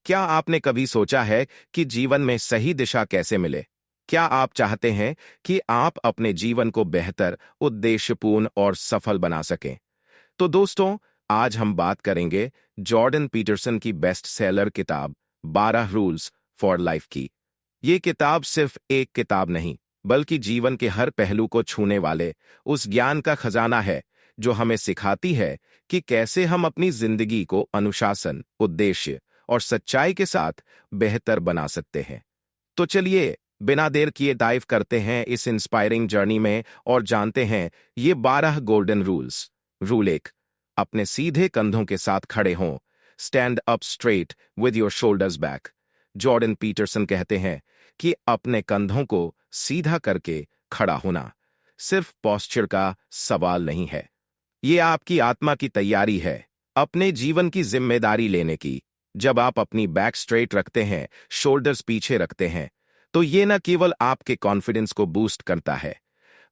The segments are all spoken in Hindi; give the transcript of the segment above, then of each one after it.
क्या आपने कभी सोचा है कि जीवन में सही दिशा कैसे मिले? क्या आप चाहते हैं कि आप अपने जीवन को बेहतर, उद्देश्यपूर्ण और सफल बना सकें? तो दोस्तों, आज हम बात करेंगे जॉर्डन पीटरसन की बेस्ट सेलर किताब 12 रूल्स फॉर लाइफ की। ये किताब सिर्फ एक किताब नहीं, बल्कि जीवन के हर पहलू को छूने वाले उस ज्ञान का खजाना है जो हमें सिखाती है कि कैसे हम अपनी जिंदगी को अनुशासन, उद्देश्य और सच्चाई के साथ बेहतर बना सकते हैं। तो चलिए, बिना देर किए डाइव करते हैं इस इंस्पायरिंग जर्नी में और जानते हैं ये 12 गोल्डन रूल्स। रूल 1, अपने सीधे कंधों के साथ खड़े हों। Stand up straight with your shoulders back. Jordan Peterson कहते हैं कि अपने कंधों को सीधा करके खड़ा होना सिर्फ पोस्चर का सवाल नहीं है, ये आपकी आत्मा की तैयारी है अपने जीवन की जिम्मेदारी लेने की। जब आप अपनी बैक स्ट्रेट रखते हैं, शोल्डर्स पीछे रखते हैं, तो ये न केवल आपके कॉन्फिडेंस को बूस्ट करता है,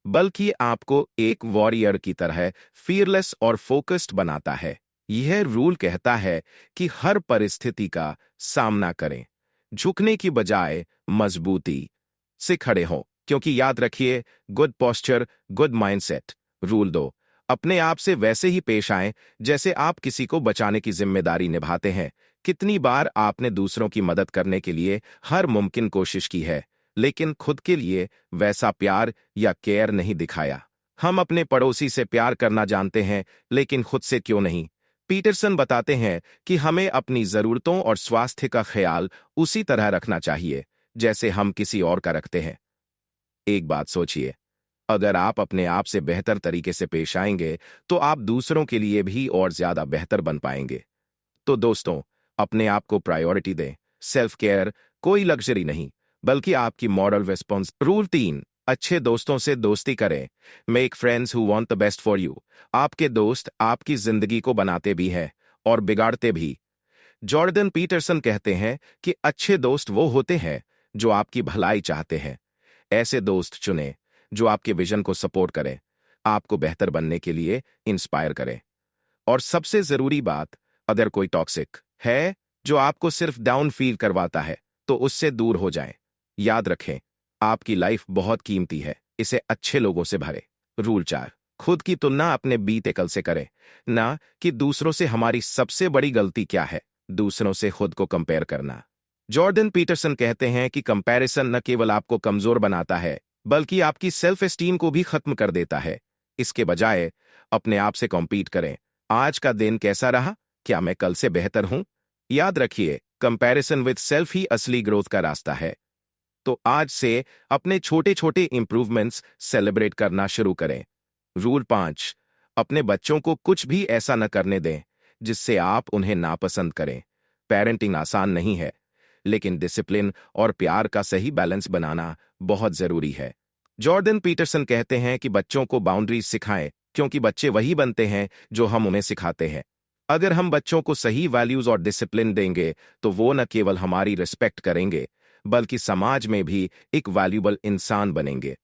बल्कि आपको एक वॉरियर की तरह फियरलेस और फोकस्ड बनाता है। यह रूल कहता है कि हर परिस्थिति का सामना करें, झुकने की बजाय मजबूती से खड़े हों, क्योंकि याद रखिए, good posture, good mindset. Rule 2, अपने आप से वैसे ही पेश आएं जैसे आप किसी को बचाने की जिम्मेदारी निभाते हैं। कितनी बार आपने दूसरों की मदद करने के लिए हर मुमकिन कोशिश की है, लेकिन खुद के लिए वैसा प्यार या केयर नहीं दिखाया? हम अपने पड़ोसी से प्यार करना जानते हैं, लेकिन खुद से क्यों नहीं? पीटरसन बताते हैं कि हमें अपनी जरूरतों और स्वास्थ्य का ख्याल उसी तरह रखना चाहिए जैसे हम किसी और का रखते हैं। एक बात सोचिए, अगर आप अपने आप से बेहतर तरीके से पेश आएंगे, तो आप दूसरों के लिए भी और ज्यादा बेहतर बन पाएंगे। तो दोस्तों, अपने आप को प्रायोरिटी दें। सेल्फ केयर कोई लग्जरी नहीं, बल्कि आपकी मॉरल रिस्पॉन्स। रूल 3, अच्छे दोस्तों से दोस्ती करें। Make friends who want the best for you. आपके दोस्त आपकी जिंदगी को बनाते भी हैं और बिगाड़ते भी। जॉर्डन पीटरसन कहते हैं कि अच्छे दोस्त वो होते हैं जो आपकी भलाई चाहते हैं। ऐसे दोस्त चुनें जो आपके विजन को सपोर्ट करें, आपको बेहतर बनने के लिए इंस्पायर करें। और सबसे जरूरी बात, अगर कोई टॉक्सिक है जो आपको सिर्फ डाउन फील करवाता है, तो उससे दूर हो जाएं। याद रखें, आपकी लाइफ बहुत कीमती है, इसे अच्छे लोगों से भरे। रूल 4, खुद की तुलना अपने बीते कल से करें, ना कि दूसरों से। हमारी सबसे बड़ी गलती क्या है? दूसरों से खुद को कंपेयर करना। जॉर्डन पीटरसन कहते हैं कि कंपैरिजन न केवल आपको कमजोर बनाता है, बल्कि आपकी सेल्फ एस्टीम को भी खत्म कर देता है। इसके बजाय अपने आप से कॉम्पीट करें। आज का दिन कैसा रहा? क्या मैं कल से बेहतर हूं? याद रखिए, कंपैरिजन विद सेल्फ ही असली ग्रोथ का रास्ता है। तो आज से अपने छोटे छोटे इंप्रूवमेंट्स सेलिब्रेट करना शुरू करें। रूल 5, अपने बच्चों को कुछ भी ऐसा न करने दें जिससे आप उन्हें नापसंद करें। पेरेंटिंग आसान नहीं है, लेकिन डिसिप्लिन और प्यार का सही बैलेंस बनाना बहुत जरूरी है। जॉर्डन पीटरसन कहते हैं कि बच्चों को बाउंड्रीज सिखाएं, क्योंकि बच्चे वही बनते हैं जो हम उन्हें सिखाते हैं। अगर हम बच्चों को सही वैल्यूज और डिसिप्लिन देंगे, तो वो न केवल हमारी रिस्पेक्ट करेंगे, बल्कि समाज में भी एक वैल्यूबल इंसान बनेंगे।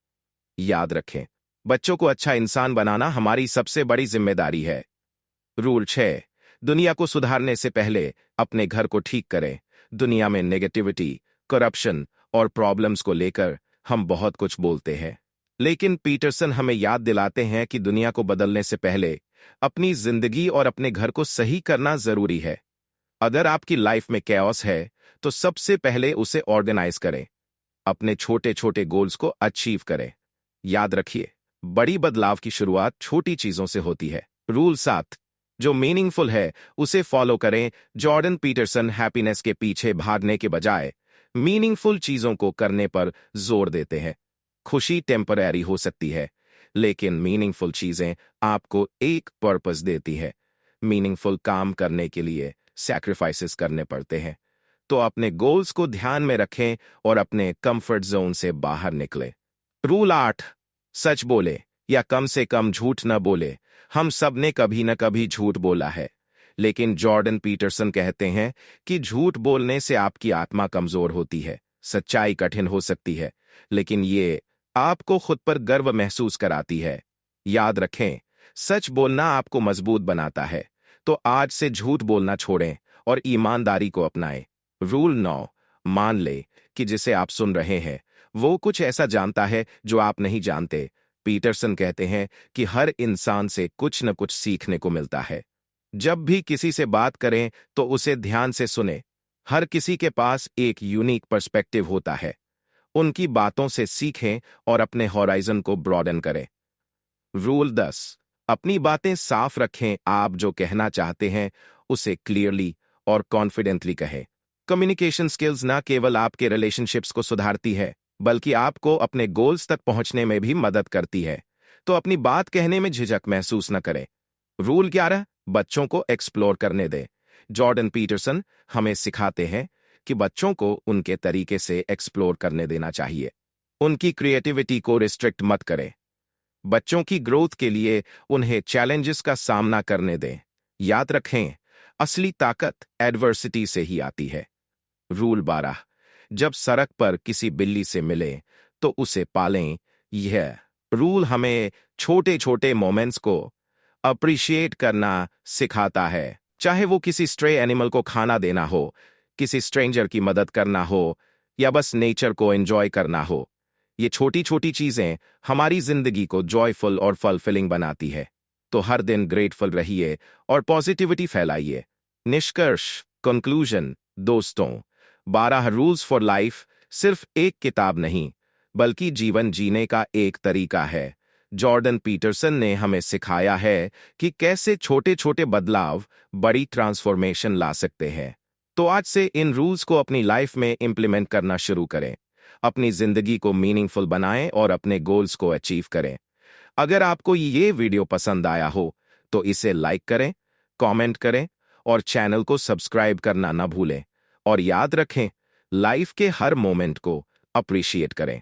याद रखें, बच्चों को अच्छा इंसान बनाना हमारी सबसे बड़ी जिम्मेदारी है। रूल 6, दुनिया को सुधारने से पहले अपने घर को ठीक करें। दुनिया में नेगेटिविटी, करप्शन और प्रॉब्लम्स को लेकर हम बहुत कुछ बोलते हैं, लेकिन पीटरसन हमें याद दिलाते हैं कि दुनिया को बदलने से पहले अपनी जिंदगी और अपने घर को सही करना जरूरी है। अगर आपकी लाइफ में कैओस है, तो सबसे पहले उसे ऑर्गेनाइज करें। अपने छोटे छोटे गोल्स को अचीव करें। याद रखिए, बड़ी बदलाव की शुरुआत छोटी चीजों से होती है। रूल 7, जो मीनिंगफुल है उसे फॉलो करें। जॉर्डन पीटरसन हैप्पीनेस के पीछे भागने के बजाय मीनिंगफुल चीजों को करने पर जोर देते हैं। खुशी टेम्पररी हो सकती है, लेकिन मीनिंगफुल चीजें आपको एक पर्पस देती है। मीनिंगफुल काम करने के लिए सैक्रिफाइसेस करने पड़ते हैं। तो अपने गोल्स को ध्यान में रखें और अपने कंफर्ट जोन से बाहर निकले। रूल 8, सच बोले या कम से कम झूठ न बोले। हम सब ने कभी न कभी झूठ बोला है, लेकिन जॉर्डन पीटरसन कहते हैं कि झूठ बोलने से आपकी आत्मा कमजोर होती है। सच्चाई कठिन हो सकती है, लेकिन ये आपको खुद पर गर्व महसूस कराती है। याद रखें, सच बोलना आपको मजबूत बनाता है। तो आज से झूठ बोलना छोड़ें और ईमानदारी को अपनाएं। रूल 9, मान ले कि जिसे आप सुन रहे हैं वो कुछ ऐसा जानता है जो आप नहीं जानते। पीटरसन कहते हैं कि हर इंसान से कुछ न कुछ सीखने को मिलता है। जब भी किसी से बात करें तो उसे ध्यान से सुने। हर किसी के पास एक यूनिक पर्सपेक्टिव होता है। उनकी बातों से सीखें और अपने हॉराइजन को ब्रॉडन करें। रूल 10, अपनी बातें साफ रखें। आप जो कहना चाहते हैं उसे क्लियरली और कॉन्फिडेंटली कहें। कम्युनिकेशन स्किल्स ना केवल आपके रिलेशनशिप्स को सुधारती है बल्कि आपको अपने गोल्स तक पहुंचने में भी मदद करती है। तो अपनी बात कहने में झिझक महसूस न करें। रूल 11, बच्चों को एक्सप्लोर करने दें। जॉर्डन पीटरसन हमें सिखाते हैं कि बच्चों को उनके तरीके से एक्सप्लोर करने देना चाहिए। उनकी क्रिएटिविटी को रिस्ट्रिक्ट मत करें। बच्चों की ग्रोथ के लिए उन्हें चैलेंजेस का सामना करने दें। याद रखें, असली ताकत एडवर्सिटी से ही आती है। रूल 12, जब सड़क पर किसी बिल्ली से मिले तो उसे पालें। यह रूल हमें छोटे छोटे मोमेंट्स को अप्रिशिएट करना सिखाता है। चाहे वो किसी स्ट्रे एनिमल को खाना देना हो, किसी स्ट्रेंजर की मदद करना हो या बस नेचर को एंजॉय करना हो। ये छोटी छोटी चीजें हमारी जिंदगी को जॉयफुल और फुलफिलिंग बनाती है। तो हर दिन ग्रेटफुल रहिए और पॉजिटिविटी फैलाइए। निष्कर्ष, कंक्लूजन, दोस्तों, 12 रूल्स फॉर लाइफ सिर्फ एक किताब नहीं बल्कि जीवन जीने का एक तरीका है। जॉर्डन पीटरसन ने हमें सिखाया है कि कैसे छोटे छोटे बदलाव बड़ी ट्रांसफॉर्मेशन ला सकते हैं। तो आज से इन रूल्स को अपनी लाइफ में इंप्लीमेंट करना शुरू करें। अपनी जिंदगी को मीनिंगफुल बनाएं और अपने गोल्स को अचीव करें। अगर आपको ये वीडियो पसंद आया हो तो इसे लाइक करें, कमेंट करें और चैनल को सब्सक्राइब करना न भूलें। और याद रखें, लाइफ के हर मोमेंट को अप्रिशिएट करें।